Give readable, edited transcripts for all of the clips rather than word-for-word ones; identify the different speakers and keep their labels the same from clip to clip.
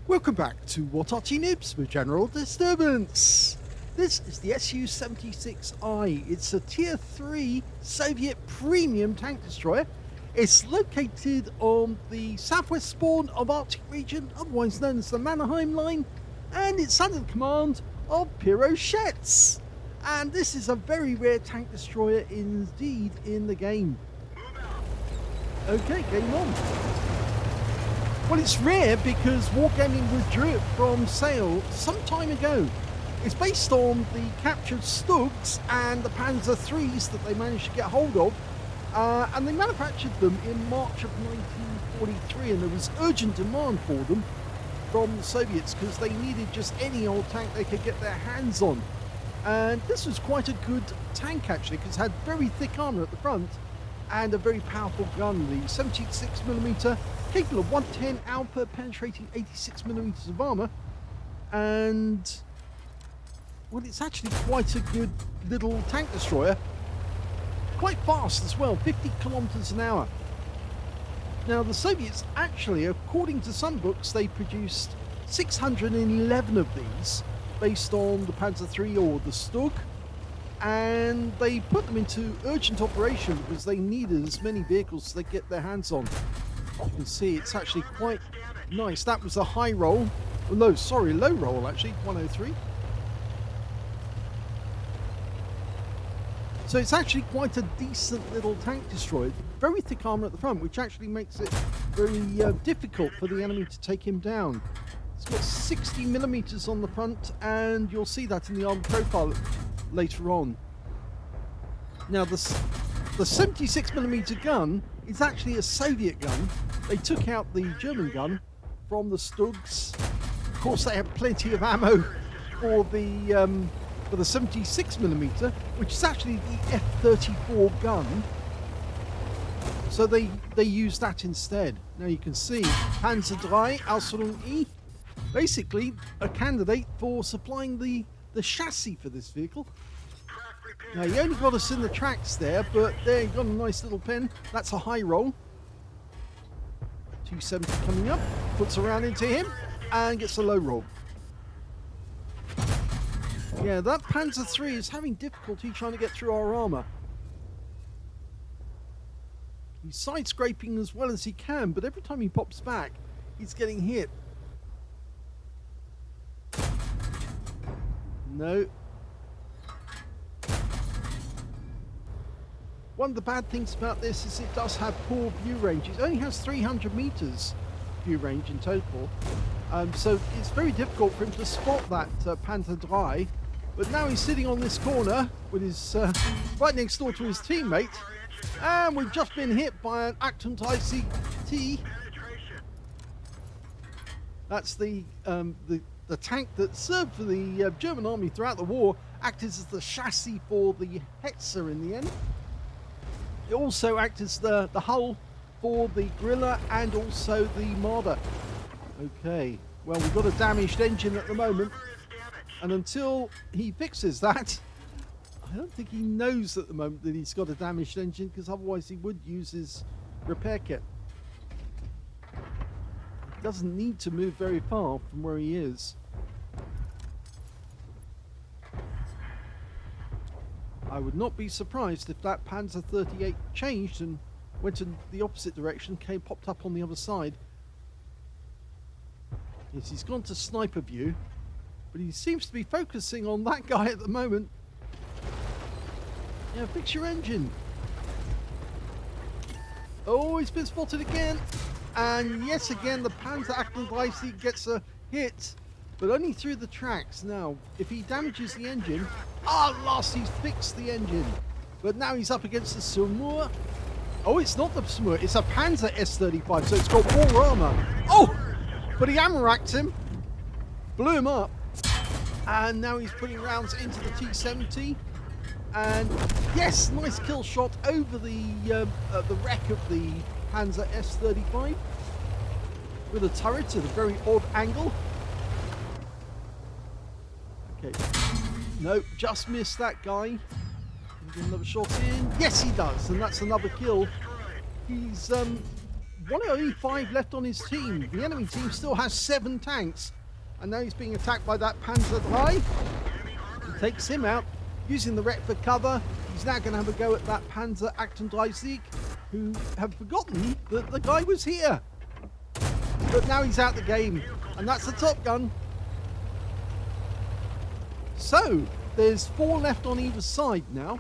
Speaker 1: Welcome back to What Arty Noobs with General Disturbance. This is the SU-76i. It's a Tier 3 Soviet premium tank destroyer. It's located on the southwest spawn of Arctic region, otherwise known as the Mannerheim Line, and it's under the command of piroshetes. And this is a very rare tank destroyer indeed in the game. Okay, game on. Well, it's rare because Wargaming withdrew it from sale some time ago. It's based on the captured Stugs and the Panzer IIIs that they managed to get hold of, and they manufactured them in March of 1943, and there was urgent demand for them from the Soviets because they needed just any old tank they could get their hands on. And this was quite a good tank actually, because it had very thick armour at the front and a very powerful gun, the 76mm, capable of 110 Alpha, penetrating 86mm of armour, and well, it's actually quite a good little tank destroyer. Quite fast as well, 50 kilometers an hour. Now the Soviets actually, according to some books, they produced 611 of these based on the Panzer III or the Stug, and they put them into urgent operation because they needed as many vehicles as they get their hands on. You can see it's actually quite nice. That was a high roll. No, sorry, low roll actually, 103. So it's actually quite a decent little tank destroyer. Very thick armour at the front, which actually makes it very difficult for the enemy to take him down. It's got 60mm on the front, and you'll see that in the armour profile later on. Now the 76mm gun is actually a Soviet gun. They took out the German gun from the Stugs. Of course, they have plenty of ammo for the 76mm, which is actually the F-34 gun. So they used that instead. Now you can see Panzer III Aslains, basically a candidate for supplying the chassis for this vehicle. Now he only got us in the tracks there, but there you got a nice little pin. That's a high roll. 270 coming up, puts a round into him and gets a low roll. Yeah, that Panzer III is having difficulty trying to get through our armour. He's side scraping as well as he can, but every time he pops back, he's getting hit. No. One of the bad things about this is it does have poor view range. It only has 300 meters view range in total. So it's very difficult for him to spot that Panzer III. But now he's sitting on this corner with his right next door to his teammate, and we've just been hit by an Actant ICT. That's the tank that served for the German army throughout the war, acted as the chassis for the Hetzer in the end. It also acted as the hull for the Grilla and also the Marder. Okay, well, we've got a damaged engine at the moment, and until he fixes that, I don't think he knows at the moment that he's got a damaged engine, because otherwise he would use his repair kit. He doesn't need to move very far from where he is. I would not be surprised if that Panzer 38 changed and went in the opposite direction, popped up on the other side. Yes, he's gone to sniper view, but he seems to be focusing on that guy at the moment. Yeah, fix your engine. Oh, he's been spotted again. And yes, again, the Panzer IC gets a hit, but only through the tracks. Now, if he damages the engine, at last he's fixed the engine. But now he's up against the Sumur. Oh, it's not the Sumur, it's a Panzer S-35, so it's got more armor. Oh, but he hammer-racked him, blew him up, and now he's putting rounds into the T-70. And yes, nice kill shot over the wreck of the Panzer S-35 with a turret at a very odd angle. Okay, no, just missed that guy. Get another shot in. Yes, he does, and that's another kill. He's only 5 left on his team. The enemy team still has 7 tanks. And now he's being attacked by that Panzer III. He takes him out, using the wreck for cover. He's now going to have a go at that Panzer Achtung who have forgotten that the guy was here. But now he's out the game, and that's the Top Gun. So, there's 4 left on either side now.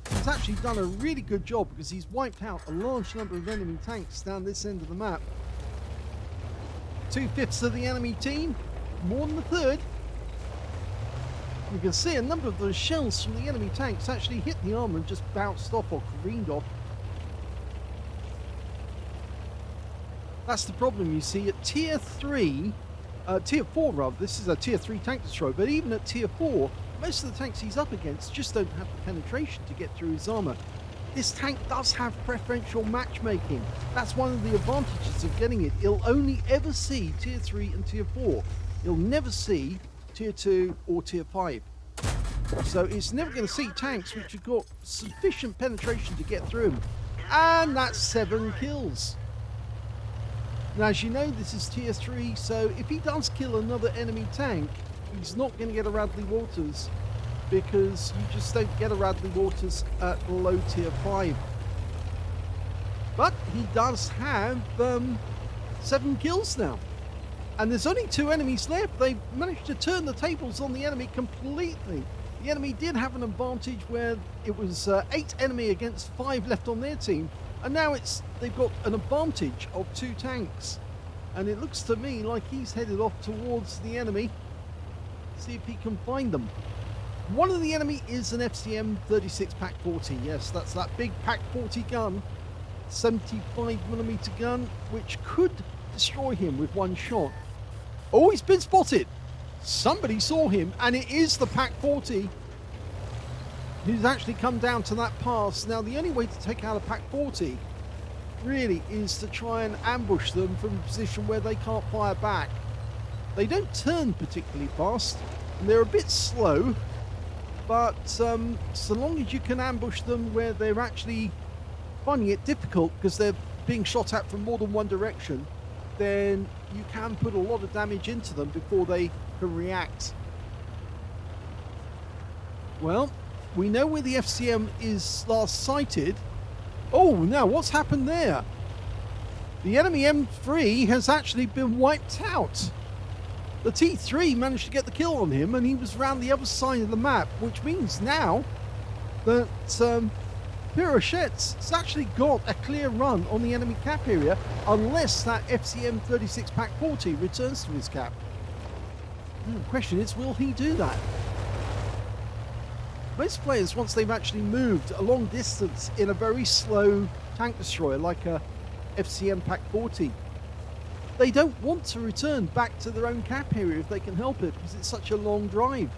Speaker 1: He's actually done a really good job because he's wiped out a large number of enemy tanks down this end of the map. 2/5 of the enemy team, more than a third. You can see a number of those shells from the enemy tanks actually hit the armor and just bounced off or careened off. That's the problem, you see, at tier 4 rather, this is a tier 3 tank destroyer, but even at tier 4, most of the tanks he's up against just don't have the penetration to get through his armor. This tank does have preferential matchmaking. That's one of the advantages of getting it. He'll only ever see tier 3 and tier 4. He'll never see tier 2 or tier 5. So it's never going to see tanks which have got sufficient penetration to get through him. And that's 7 kills. Now, as you know, this is tier 3, so if he does kill another enemy tank, he's not going to get a Radley Waters, because you just don't get a Radley Waters at below tier 5. But he does have 7 kills now. And there's only 2 enemies left. They've managed to turn the tables on the enemy completely. The enemy did have an advantage where it was 8 enemy against 5 left on their team. And now they've got an advantage of 2 tanks. And it looks to me like he's headed off towards the enemy. See if he can find them. One of the enemy is an FCM-36 Pack 40. Yes, that's that big Pack 40 gun. 75mm gun, which could destroy him with one shot. Oh, he's been spotted. Somebody saw him, and it is the Pack 40 who's actually come down to that pass. Now, the only way to take out a Pack 40 really is to try and ambush them from a position where they can't fire back. They don't turn particularly fast, and they're a bit slow, but so long as you can ambush them where they're actually finding it difficult because they're being shot at from more than one direction, then you can put a lot of damage into them before they can react. Well, we know where the FCM is last sighted. Oh, now what's happened there? The enemy M3 has actually been wiped out. The T3 managed to get the kill on him, and he was around the other side of the map, which means now that piroshetes has actually got a clear run on the enemy cap area, unless that FCM-36 Pack 40 returns to his cap. The question is, will he do that? Most players, once they've actually moved a long distance in a very slow tank destroyer like a FCM Pack 40, they don't want to return back to their own cap area if they can help it, because it's such a long drive.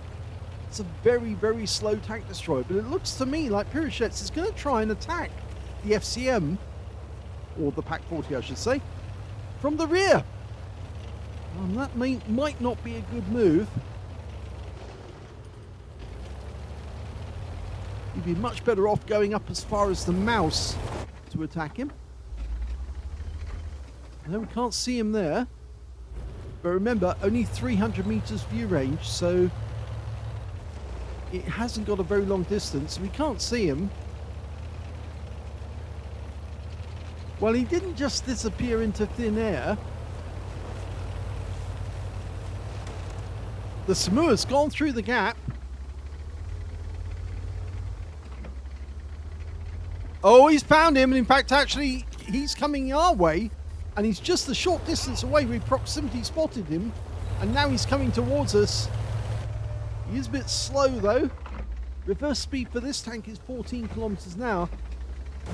Speaker 1: It's a very, very slow tank destroyer, but it looks to me like piroshetes is going to try and attack the FCM, or the Pack 40 I should say, from the rear. And that might not be a good move. You'd be much better off going up as far as the mouse to attack him. No, we can't see him there. But remember, only 300 meters view range, so it hasn't got a very long distance. We can't see him. Well, he didn't just disappear into thin air. The Samua's gone through the gap. Oh, he's found him, and in fact, actually, he's coming our way, and he's just a short distance away. We proximity spotted him, and now he's coming towards us. He is a bit slow, though. Reverse speed for this tank is 14 kilometers an hour.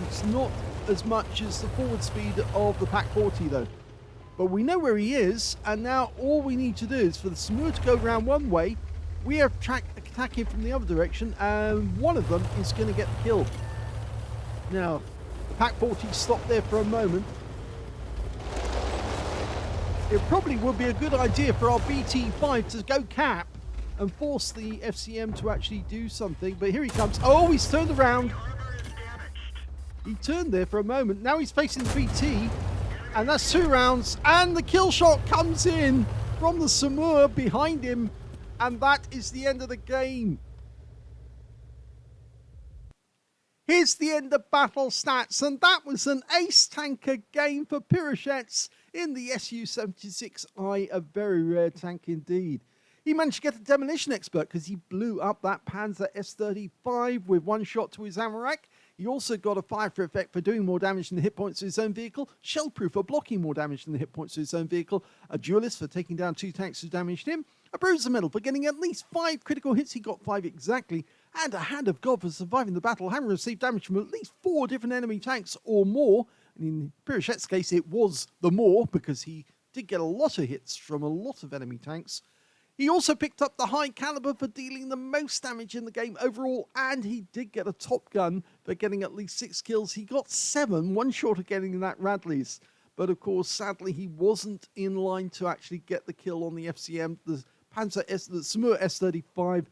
Speaker 1: It's not as much as the forward speed of the Pack 40, though. But we know where he is, and now all we need to do is for the Samua to go around one way. We are attacking from the other direction, and one of them is going to get the kill. Now, the Pack 40 stopped there for a moment. It probably would be a good idea for our BT5 to go cap and force the FCM to actually do something. But here he comes. Oh, he's turned around. He turned there for a moment. Now he's facing the BT. And that's 2 rounds, and the kill shot comes in from the Samur behind him, and that is the end of the game. Here's the end of battle stats, and that was an ace tanker game for piroshetes in the SU-76i, a very rare tank indeed. He managed to get a demolition expert because he blew up that Panzer S-35 with 1 shot to his Amarak. He also got a fire for effect for doing more damage than the hit points to his own vehicle, shellproof for blocking more damage than the hit points to his own vehicle, a duelist for taking down 2 tanks who damaged him, a bruiser medal for getting at least 5 critical hits, he got 5 exactly, and a hand of God for surviving the battle, having received damage from at least 4 different enemy tanks or more. And in piroshetes' case, it was the more, because he did get a lot of hits from a lot of enemy tanks. He also picked up the high caliber for dealing the most damage in the game overall, and he did get a top gun for getting at least 6 kills. He got 7, 1 short of getting that Radley's. But of course, sadly, he wasn't in line to actually get the kill on the FCM. The Samur S-35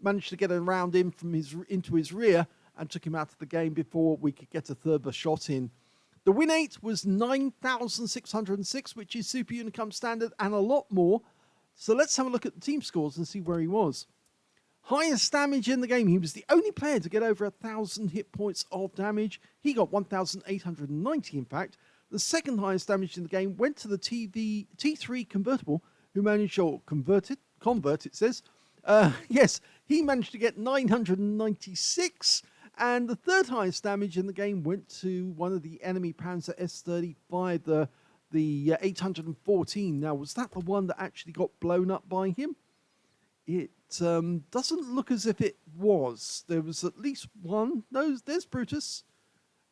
Speaker 1: managed to get around him from into his rear and took him out of the game before we could get a third shot in. The win rate was 9,606, which is Super Unicum standard and a lot more. So let's have a look at the team scores and see where he was. Highest damage in the game. He was the only player to get over 1,000 hit points of damage. He got 1,890 in fact. The second highest damage in the game went to the T3 convertible, who managed to convert it says. Yes, he managed to get 996. And the third highest damage in the game went to one of the enemy Panzer S-35, the 814. Now, was that the one that actually got blown up by him? It doesn't look as if it was. There was at least one. No, there's Brutus.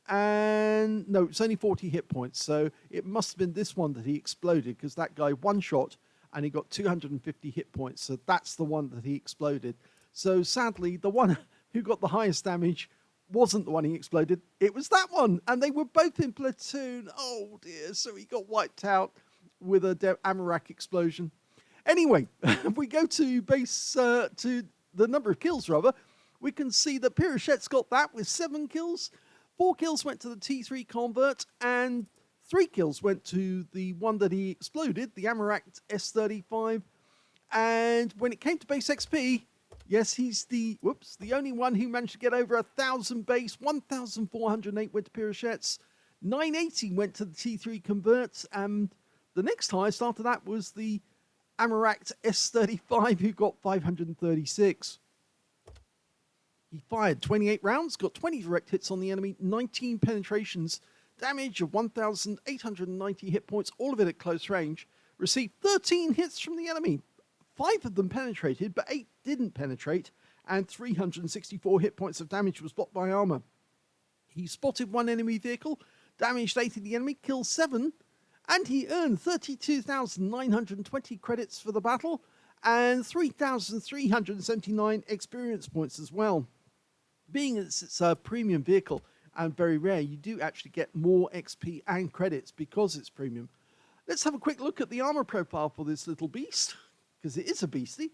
Speaker 1: And no, it's only 40 hit points. So it must have been this one that he exploded, because that guy 1 shot and he got 250 hit points. So that's the one that he exploded. So sadly, the one who got the highest damage wasn't the one he exploded. It was that one. And they were both in platoon. Oh dear. So he got wiped out with a Amarak explosion. Anyway, if we go to to the number of kills rather, we can see that piroshetes got that with 7 kills. 4 kills went to the T3 convert, and 3 kills went to the one that he exploded, the Amarak S-35. And when it came to base XP, yes, he's the only one who managed to get over 1,000 base. 1,408 went to piroshetes. 980 went to the T3 converts, and the next highest after that was the Amarak S-35, who got 536. He fired 28 rounds, got 20 direct hits on the enemy, 19 penetrations, damage of 1,890 hit points, all of it at close range, received 13 hits from the enemy. 5 of them penetrated, but 8 didn't penetrate, and 364 hit points of damage was blocked by armor. He spotted 1 enemy vehicle, damaged 8 of the enemy, killed 7, and he earned 32,920 credits for the battle, and 3,379 experience points as well. Being it's a premium vehicle and very rare, you do actually get more XP and credits because it's premium. Let's have a quick look at the armor profile for this little beast, because it is a beastie.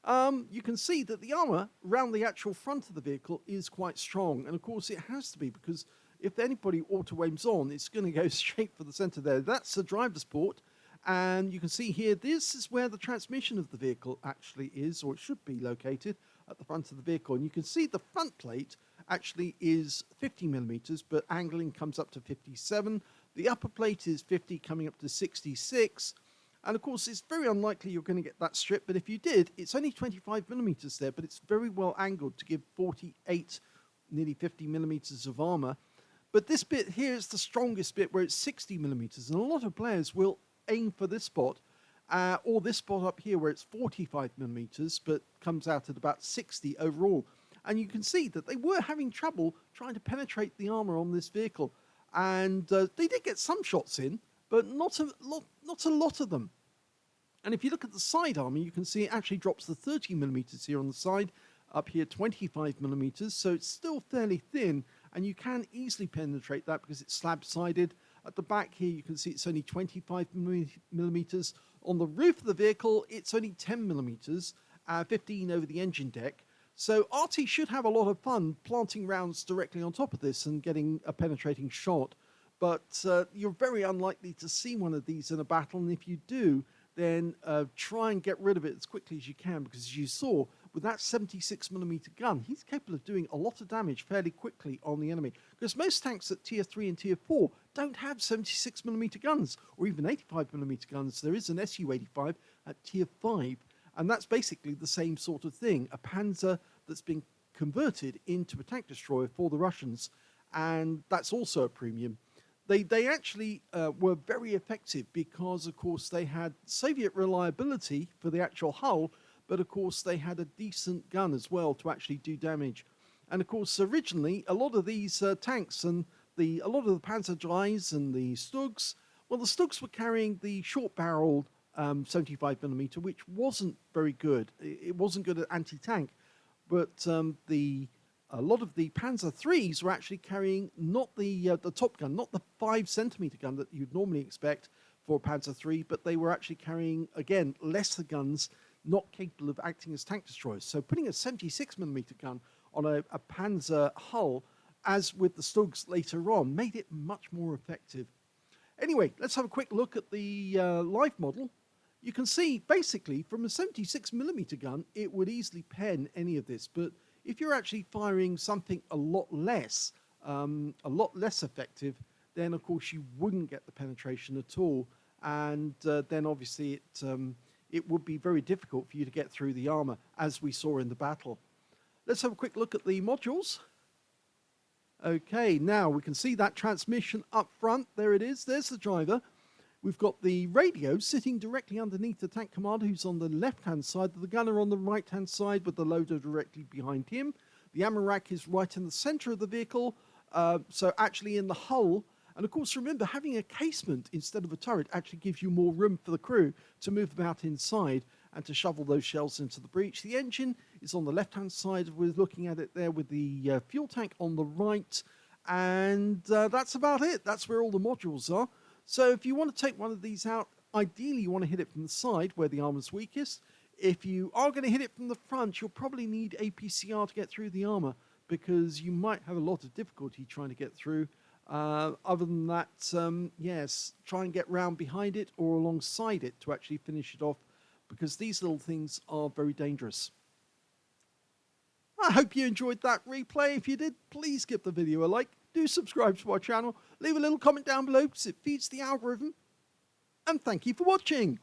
Speaker 1: You can see that the armor around the actual front of the vehicle is quite strong, and of course it has to be, because if anybody auto-aims on, it's going to go straight for the center there. That's the driver's port, and you can see here, this is where the transmission of the vehicle actually is, or it should be located at the front of the vehicle. And you can see the front plate actually is 50 millimeters, but angling comes up to 57. The upper plate is 50, coming up to 66. And of course, it's very unlikely you're going to get that strip, but if you did, it's only 25 millimeters there, but it's very well angled to give 48, nearly 50 millimeters of armor. But this bit here is the strongest bit, where it's 60 millimeters, and a lot of players will aim for this spot, or this spot up here where it's 45 millimeters, but comes out at about 60 overall. And you can see that they were having trouble trying to penetrate the armor on this vehicle, and they did get some shots in, but not a lot of them. And if you look at the side armor, you can see it actually drops to 30 millimeters here on the side, up here 25 millimeters, so it's still fairly thin, and you can easily penetrate that because it's slab-sided. At the back here, you can see it's only 25 millimeters. On the roof of the vehicle, it's only 10 millimeters, 15 over the engine deck. So Arty should have a lot of fun planting rounds directly on top of this and getting a penetrating shot. but you're very unlikely to see one of these in a battle, and if you do, then try and get rid of it as quickly as you can, because as you saw, with that 76mm gun, he's capable of doing a lot of damage fairly quickly on the enemy, because most tanks at tier 3 and tier 4 don't have 76mm guns, or even 85mm guns. There is an SU-85 at tier 5, and that's basically the same sort of thing, a Panzer that's been converted into a tank destroyer for the Russians, and that's also a premium. They actually were very effective because, of course, they had Soviet reliability for the actual hull, but of course they had a decent gun as well to actually do damage. And of course, originally, a lot of these tanks and a lot of the Panzerjais and the Stugs, well, the Stugs were carrying the short-barreled 75mm, which wasn't very good. It wasn't good at anti-tank, but a lot of the Panzer IIIs were actually carrying not the top gun, not the 5cm gun that you'd normally expect for a Panzer III, but they were actually carrying, again, lesser guns, not capable of acting as tank destroyers. So putting a 76mm gun on a Panzer hull, as with the Stugs later on, made it much more effective. Anyway, let's have a quick look at the live model. You can see, basically, from a 76mm gun, it would easily pen any of this, but if you're actually firing something a lot less effective, then of course you wouldn't get the penetration at all, and then obviously it would be very difficult for you to get through the armor, as we saw in the battle. Let's have a quick look at the modules. Okay, now we can see that transmission up front. There it is. There's the driver. We've got the radio sitting directly underneath the tank commander, who's on the left-hand side, the gunner on the right-hand side with the loader directly behind him. The ammo rack is right in the center of the vehicle, so actually in the hull. And of course, remember, having a casement instead of a turret actually gives you more room for the crew to move about inside and to shovel those shells into the breach. The engine is on the left-hand side. We're looking at it there with the fuel tank on the right. And that's about it. That's where all the modules are. So if you want to take one of these out, ideally you want to hit it from the side where the armor's weakest. If you are going to hit it from the front, you'll probably need APCR to get through the armor, because you might have a lot of difficulty trying to get through. Other than that, yes, try and get round behind it or alongside it to actually finish it off, because these little things are very dangerous. I hope you enjoyed that replay. If you did, please give the video a like. Do subscribe to our channel. Leave a little comment down below because it feeds the algorithm. And thank you for watching.